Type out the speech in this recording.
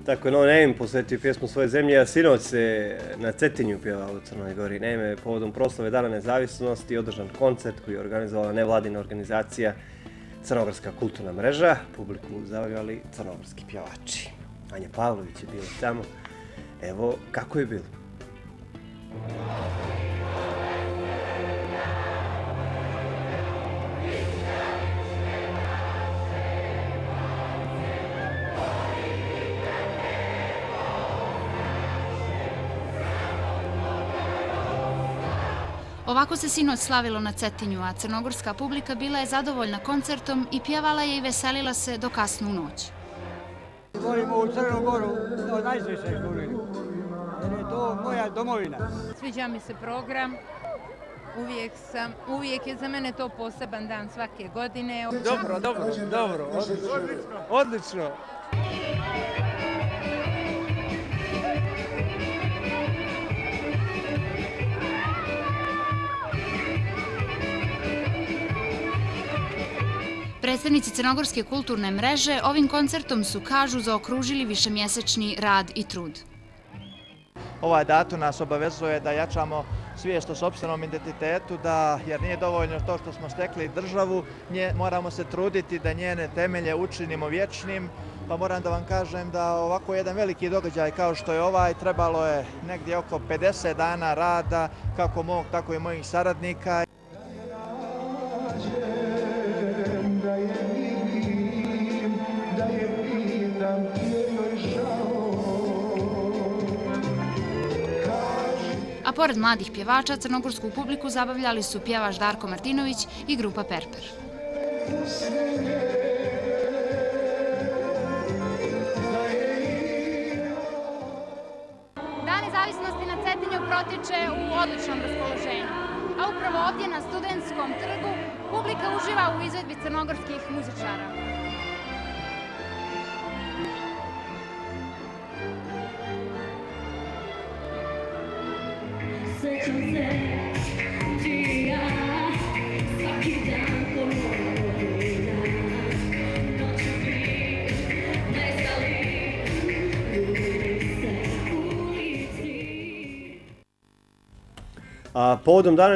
Tako je, No Name posvetio pjesmu svoje zemlje, a sinoć se na Cetinju pjevalo u Crnoj Gori. Naime, povodom proslave Dana nezavisnosti održan koncert koji je organizovala nevladina organizacija Crnogorska kulturna mreža. Publiku zabavljali crnogorski pjevači. Anja Pavlović je bila tamo. Evo kako je bilo. Ovako se sinoć slavilo na Cetinju, a crnogorska publika bila je zadovoljna koncertom i pjevala je i veselila se do kasnu noć. Volimo u Crnu Goru od najsrećnijih ljudi, jer je to moja domovina. Sviđa mi se program, uvijek je za mene to poseban dan svake godine. Dobro, odlično. Predstavnici Crnogorske kulturne mreže ovim koncertom su, kažu, zaokružili višemjesečni rad i trud. Ovaj datum nas obavezuje da jačamo svijest o sopstvenom identitetu, jer nije dovoljno to što smo stekli državu, moramo se truditi da njene temelje učinimo vječnim. Pa moram da vam kažem da ovako jedan veliki događaj kao što je ovaj trebalo je negdje oko 50 dana rada, kako mog, tako i mojih saradnika. A pored mladih pjevača, crnogorsku publiku zabavljali su pjevač Darko Martinović i grupa Perper. Dan nezavisnosti na Cetinju protiče u odličnom raspoloženju, a upravo ovdje na Studentskom trgu publika uživa u izvedbi crnogorskih muzičara. A povodom Dana